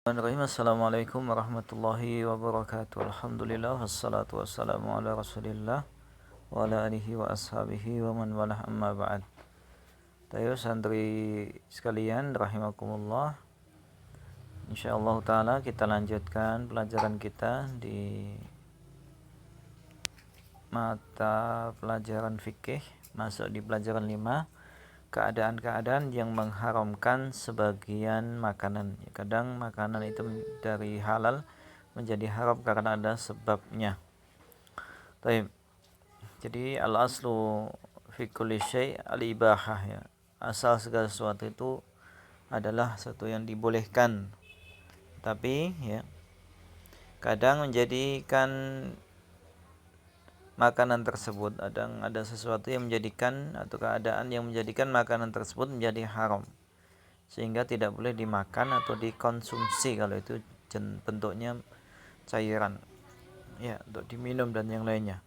Bismillahirrahmanirrahim. Assalamualaikum warahmatullahi wabarakatuh. Alhamdulillah wassalatu wassalamu ala Rasulillah wa ala alihi wa ashabihi wa man walah, amma ba'd. Tayo santri sekalian rahimakumullah. Insyaallah taala kita lanjutkan pelajaran kita di mata pelajaran fikih, masuk di pelajaran 5, keadaan-keadaan yang mengharamkan sebagian makanan. Kadang makanan itu dari halal menjadi haram karena ada sebabnya. Baik. Jadi al-aslu fi kulli syai' al-ibahah, ya. Asal segala sesuatu itu adalah sesuatu yang dibolehkan. Tapi ya, kadang menjadikan makanan tersebut, ada sesuatu yang menjadikan atau keadaan yang menjadikan makanan tersebut menjadi haram, sehingga tidak boleh dimakan atau dikonsumsi kalau itu bentuknya cairan, ya, untuk diminum dan yang lainnya.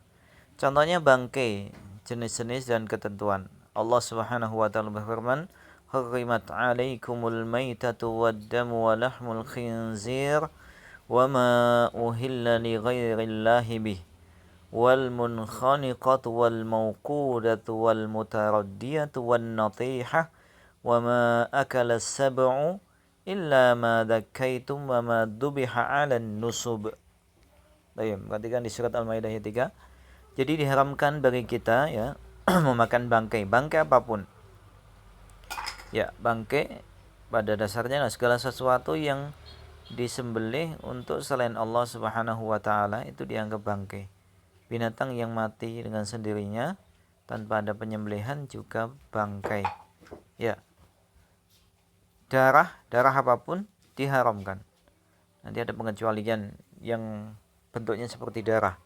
Contohnya bangkai, jenis-jenis dan ketentuan. Allah Subhanahu wa taala berfirman, "Hurrimat 'alaikumul maitatu wad-damu wa lahmul khinzir wa ma uhilla li ghairillahi bih wal munkhaniqatu wal mawqudatu wal mutaraddiyatu wan natihah wa ma akala as-sab'u illa ma dhakkaitum wa ma dhubiha 'alan nusub." Baik, perhatikan di surat Al-Maidah ayat 3. Jadi diharamkan bagi kita, ya, memakan bangkai apapun. Ya, bangkai pada dasarnya segala sesuatu yang disembelih untuk selain Allah Subhanahu wa taala itu dianggap bangkai. Binatang yang mati dengan sendirinya tanpa ada penyembelihan juga bangkai. Ya. Darah apapun diharamkan. Nanti ada pengecualian yang bentuknya seperti darah.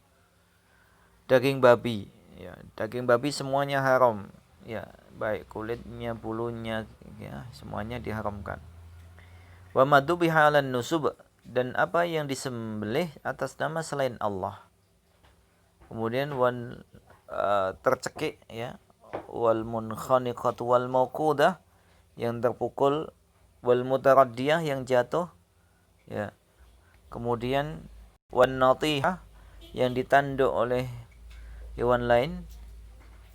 Daging babi, ya, daging babi semuanya haram. Ya, baik kulitnya, bulunya, ya, semuanya diharamkan. Wa madzubiha 'alan nusub, dan apa yang disembelih atas nama selain Allah. Kemudian tercekik, ya, wal munkhaniqatu wal mawqudah, yang terpukul, wal mutaraddiyah, yang jatuh, ya. Kemudian wan natihah, yang ditanduk oleh hewan lain,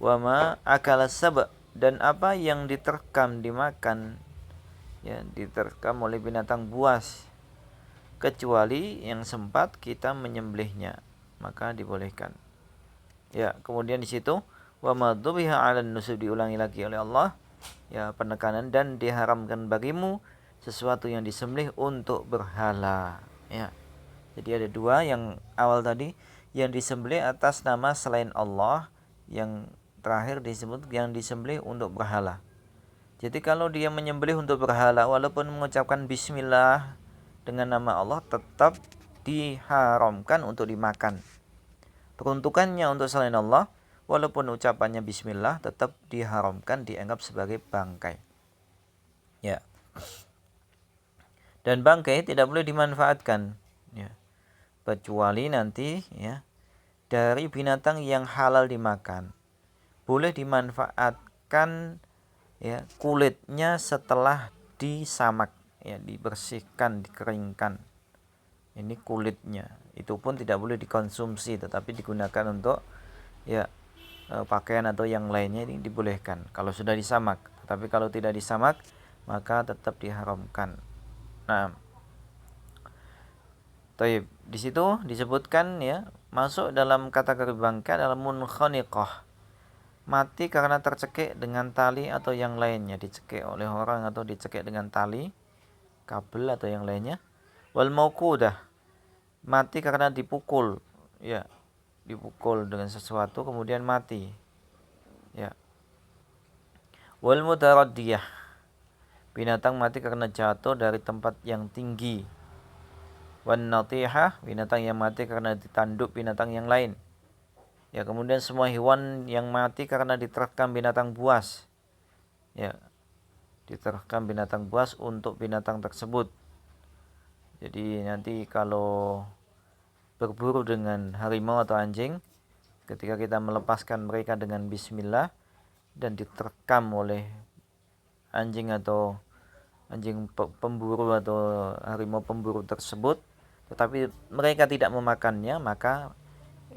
wa ma akala sab', dan apa yang diterkam dimakan, ya, diterkam oleh binatang buas, kecuali yang sempat kita menyembelihnya, maka dibolehkan. Ya, kemudian di situ wa madzubiha 'alan nusub, diulangi lagi oleh Allah, ya, penekanan, dan diharamkan bagimu sesuatu yang disembelih untuk berhala, ya. Jadi ada dua, yang awal tadi yang disembelih atas nama selain Allah, yang terakhir disebut yang disembelih untuk berhala. Jadi kalau dia menyembelih untuk berhala walaupun mengucapkan bismillah dengan nama Allah, tetap diharamkan untuk dimakan. Peruntukannya untuk selain Allah, walaupun ucapannya bismillah, tetap diharamkan, dianggap sebagai bangkai. Ya. Dan bangkai tidak boleh dimanfaatkan, ya, kecuali nanti, ya, dari binatang yang halal dimakan. Boleh dimanfaatkan, ya, kulitnya setelah disamak, ya, dibersihkan, dikeringkan. Ini kulitnya, itu pun tidak boleh dikonsumsi, tetapi digunakan untuk, ya, pakaian atau yang lainnya, ini dibolehkan kalau sudah disamak. Tapi kalau tidak disamak, maka tetap diharamkan. Nah, taib, di situ disebutkan, ya, masuk dalam kategori bangkai adalah munkhaniqah, mati karena tercekik dengan tali atau yang lainnya, dicekik oleh orang atau dicekik dengan tali, kabel atau yang lainnya. Wal mauqudah, mati karena dipukul, ya, dipukul dengan sesuatu kemudian mati, ya. Wal mutaraddiyah, binatang mati karena jatuh dari tempat yang tinggi. Wan natihah, binatang yang mati karena ditanduk binatang yang lain. Ya, kemudian semua hewan yang mati karena diterkam binatang buas, ya, diterkam binatang buas untuk binatang tersebut. Jadi nanti kalau berburu dengan harimau atau anjing, ketika kita melepaskan mereka dengan bismillah dan diterkam oleh anjing atau anjing pemburu atau harimau pemburu tersebut, tetapi mereka tidak memakannya, maka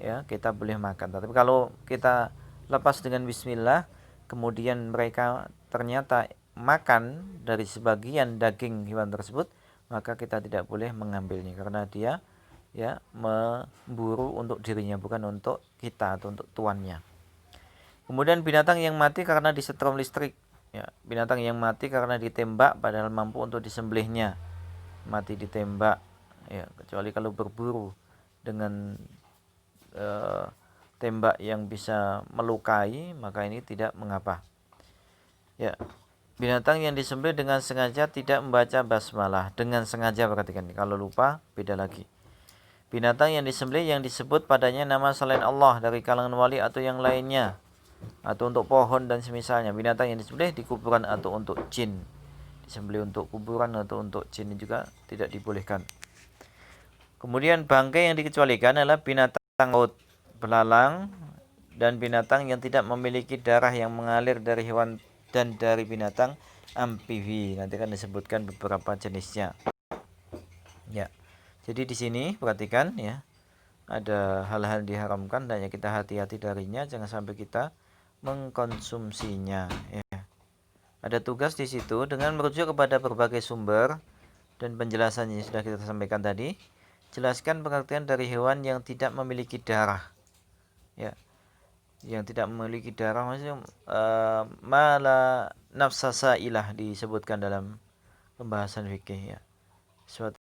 ya kita boleh makan. Tapi kalau kita lepas dengan bismillah, kemudian mereka ternyata makan dari sebagian daging hewan tersebut, maka kita tidak boleh mengambilnya karena dia ya memburu untuk dirinya, bukan untuk kita atau untuk tuannya. Kemudian binatang yang mati karena disetrum listrik, ya, binatang yang mati karena ditembak padahal mampu untuk disembelihnya, mati ditembak, ya, kecuali kalau berburu dengan tembak yang bisa melukai, maka ini tidak mengapa. Ya, binatang yang disembelih dengan sengaja tidak membaca basmalah, dengan sengaja, perhatikan, kalau lupa beda lagi. Binatang yang disembelih yang disebut padanya nama selain Allah dari kalangan wali atau yang lainnya, atau untuk pohon dan semisalnya. Binatang yang disembelih di kuburan atau untuk jin, disembelih untuk kuburan atau untuk jin juga tidak dibolehkan. Kemudian bangkai yang dikecualikan adalah binatang laut, belalang, dan binatang yang tidak memiliki darah yang mengalir dari hewan dan dari binatang amfibi. Nanti akan disebutkan beberapa jenisnya. Ya. Jadi di sini perhatikan ya, ada hal-hal diharamkan dan ya kita hati-hati darinya, jangan sampai kita mengkonsumsinya. Ya. Ada tugas di situ dengan merujuk kepada berbagai sumber dan penjelasannya sudah kita sampaikan tadi. Jelaskan pengertian dari hewan yang tidak memiliki darah. Ya, yang tidak memiliki darah maksudnya mala nafsasa ilah disebutkan dalam pembahasan fikih ya. Suatu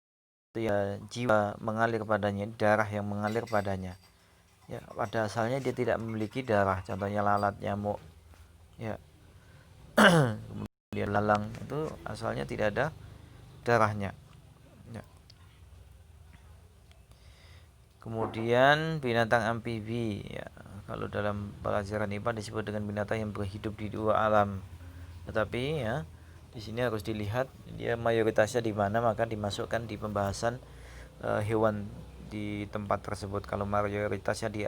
ya jiwa mengalir padanya, darah yang mengalir padanya. Ya, pada asalnya dia tidak memiliki darah, contohnya lalat, nyamuk. Ya. Kemudian lalang itu asalnya tidak ada darahnya. Ya. Kemudian binatang amfibi ya. Kalau dalam pelajaran IPA disebut dengan binatang yang berhidup di dua alam. Tetapi ya, di sini harus dilihat dia mayoritasnya di mana, maka dimasukkan di pembahasan hewan di tempat tersebut. Kalau mayoritasnya di